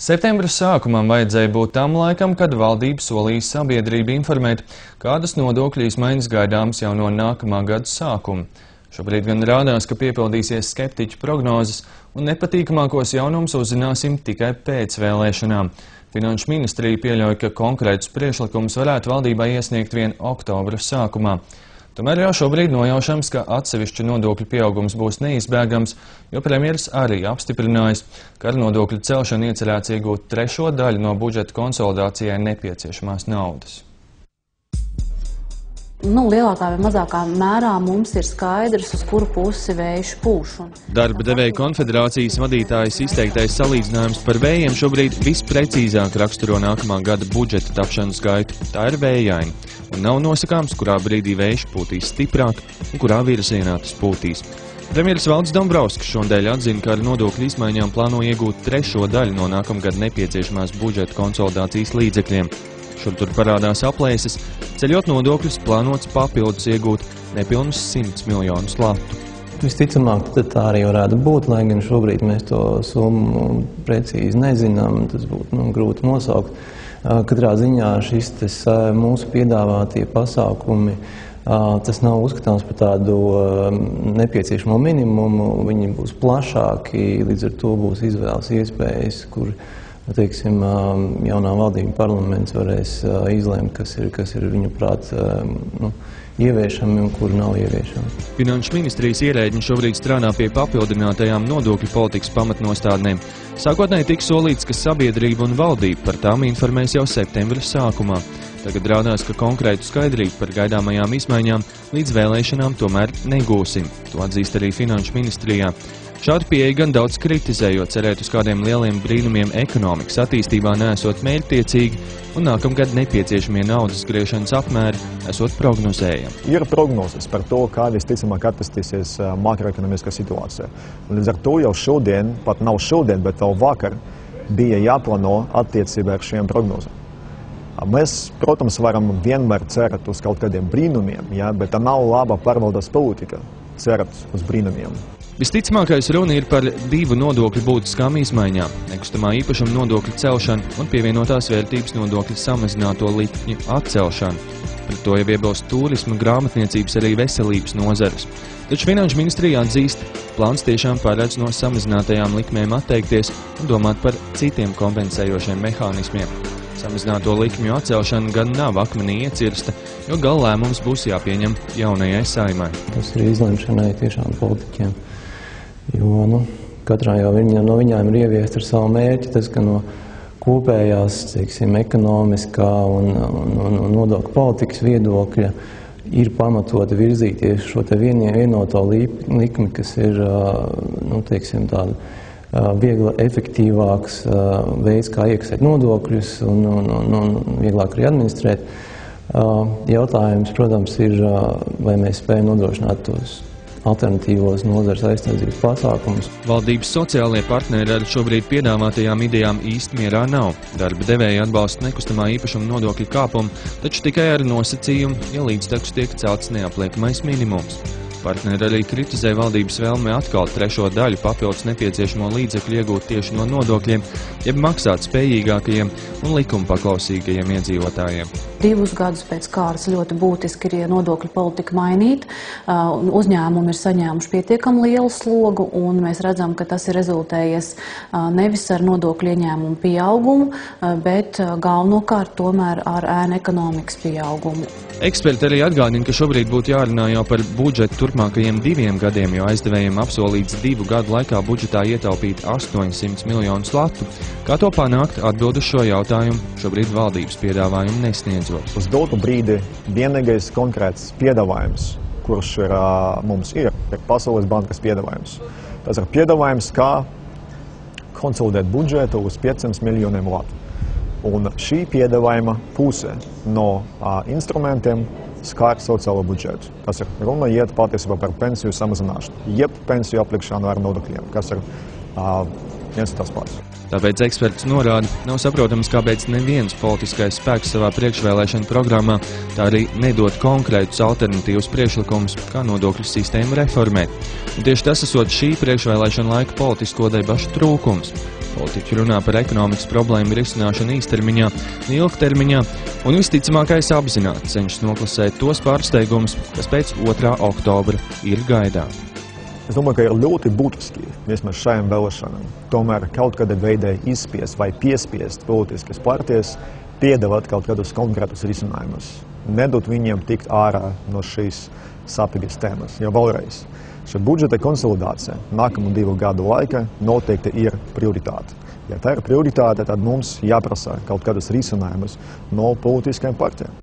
Septembra sākumam vajadzēja būt tam laikam, kad valdība solīja sabiedrību informēt, kādas nodokļu izmaiņas gaidāmas jau no nākamā gada sākuma. Šobrīd gan rādās, ka piepildīsies skeptiķu prognozes un nepatīkamākos jaunumus uzzināsim tikai pēc vēlēšanām. Finanšu ministrija pieļauj, ka konkrētus priekšlikumus varētu valdībai iesniegt vien oktobra sākumā. Tomēr jau šobrīd nojaušams, ka atsevišķu nodokļu pieaugums būs neizbēgams, jo premjeras arī apstiprinājis, ka ar nodokļu celšanu iecerēts iegūt trešo daļu no budžeta konsolidācijai nepieciešamās naudas. Lielākā vai mazākā mērā mums ir skaidrs, uz kuru pusi vējš pūš. Darba devēja konfederācijas vadītājas izteiktais salīdzinājums par vējiem šobrīd visprecīzāk raksturo nākamā gada budžeta tapšanas gaitu. Tā ir vējaina, un nav nosakāms, kurā brīdī vējš pūtīs stiprāk un kurā virzienā tas pūtīs. Premjeras Valdis Dombrovskis šodien atzina, ka ar nodokļu izmaiņām plāno iegūt trešo daļu no nākamgad nepieciešamās budžeta konsolidācijas līdzekļiem. Šur tur parādās aplēses, ceļot nodokļus plānots papildus iegūt nepilnus 100 miljonus latu. Visticamāk, tā arī varētu būt, lai gan šobrīd mēs to summu precīzi nezinām, tas būtu grūti nosaukt. Katrā ziņā šis mūsu piedāvātie pasākumi, tas nav uzskatāms par tādu nepieciešamo minimumu, viņi būs plašāki, līdz ar to būs izvēles iespējas, kur jaunā valdība parlaments varēs izlēmt, kas ir viņu prāt ieviešami un kuri nav ieviešami. Finanšu ministrijas ierēģi šobrīd strādā pie papildinātajām nodokļu politikas pamatnostādnēm. Sākotnēji tika solīts, ka sabiedrība un valdība par tām informēs jau septembra sākumā. Tagad rādās, ka konkrētu skaidrību par gaidāmajām izmaiņām līdz vēlēšanām tomēr negūsim. To atzīst arī Finanšu ministrijā. Šādu pieeju gan daudz kritizē, jo cerēt uz kādiem lieliem brīnumiem ekonomikas attīstībā neesot mērķtiecīgi un nākamgad nepieciešamie naudas griešanas apmēri esot prognozējami. Ir prognozes par to, kā visticamāk attīstīsies makroekonomiskā situācija. Līdz ar to jau šodien, pat nav šodien, bet vēl vakar, bija jāplāno attiecībā ar šiem prognozēm. Mēs, protams, varam vienmēr cerēt uz kaut kādiem brīnumiem, bet tā nav laba pārvaldes politika cerēt uz brīnumiem. Visticamākais runa ir par divu nodokļu būtiskām izmaiņām – nekustamā īpašuma nodokļu celšanu un pievienotās vērtības nodokļu samazināto likmju atcelšanu. Pret to jau iebilst turisma, grāmatniecības, arī veselības nozares. Taču Finanšu ministrija atzīst, plāns tiešām paredz no samazinātajām likmēm atteikties un domāt par citiem kompensējošiem mehānismiem. Samazināto likmju atcelšana gan nav akmenī iecirsta, jo gala lēmums būs jāpieņem jaunajai Saeimai. Tas ir izlemšanai tiešām politiķiem. Jo katrā jau no viņām ir ieviest ar savu mērķi, tas, ka no kopējās, ekonomiskā un nodokļu politikas viedokļa ir pamatoti virzīties šo vienoto likmi, kas ir, tāda viegli efektīvāks veids, kā iekasēt nodokļus un vieglāk arī administrēt. Jautājums, protams, ir, vai mēs spējam nodrošināt tos alternatīvos nozares aizsardzības pasākumus. Valdības sociālie partneri ar šobrīd piedāvātajām idejām īsti mierā nav. Darba devēja atbalsta nekustamā īpašuma nodokļu kāpumu, taču tikai ar nosacījumu, ja līdztekus tiek celts neapliekamais minimums. Partneri arī kritizē valdības vēlmi atkal trešo daļu papildus nepieciešamo līdzekļu iegūt tieši no nodokļiem, jeb maksāt spējīgākajiem un likuma paklausīgajiem iedzīvotājiem. 2 gadus pēc kārtas ļoti būtiski ir nodokļu politika mainīt. Uzņēmumi ir saņēmuši pietiekami lielu slogu, un mēs redzam, ka tas ir rezultējies nevis ar nodokļu ieņēmumu pieaugumu, bet galvenokārt tomēr ar ēnu ekonomikas pieaugumu. Eksperti arī atgādina, ka šobrīd būtu jārunā jau par budžetu turpmākajiem 2 gadiem, jo aizdevējiem apsolīts 2 gadu laikā budžetā ietaupīt 800 miljonus latu. Kā to panākt, atbild uz šo jautājumu šobrīd valdības piedāvājumu nesniedzot. Uz dotu brīdi vienīgais konkrēts piedāvājums, kurš mums ir Pasaules bankas piedāvājums. Tas ir piedāvājums, kā konsolidēt budžetu uz 500 miljoniem latu. Un šī piedāvājuma puse no instrumentiem skar sociālo budžetu. Tas ir runa iet patiesībā par pensiju samazināšanu, jeb pensiju aplikšanu ar nodokļiem, kas ir viens tas pats. Tāpēc eksperts norāda, nav saprotams, kāpēc neviens politiskais spēks savā priekšvēlēšana programmā tā arī nedod konkrētus alternatīvus priekšlikumus, kā nodokļu sistēmu reformēt. Un tieši tas esot šī priekšvēlēšana laika politisko debašu trūkums. Politiķi runā par ekonomikas problēmu risināšanu īstermiņā, ilgtermiņā un visticamākais apzināti cenšas noklusēt tos pārsteigumus, kas pēc 2. oktobra ir gaidām. Es domāju, ka ir ļoti būtiski, vismaz šajām vēlēšanām, tomēr kaut kādā veidā izspiest vai piespiest politiskas partijas piedāvāt kaut kādus konkrētus risinājumus. Nedot viņiem tikt ārā no šīs sāpīgas tēmas. Jo vēlreiz, šī budžeta konsolidācija nākamo 2 gadu laikā noteikti ir prioritāte. Ja tā ir prioritāte, tad mums jāprasa kaut kādus risinājumus no politiskajām partijām.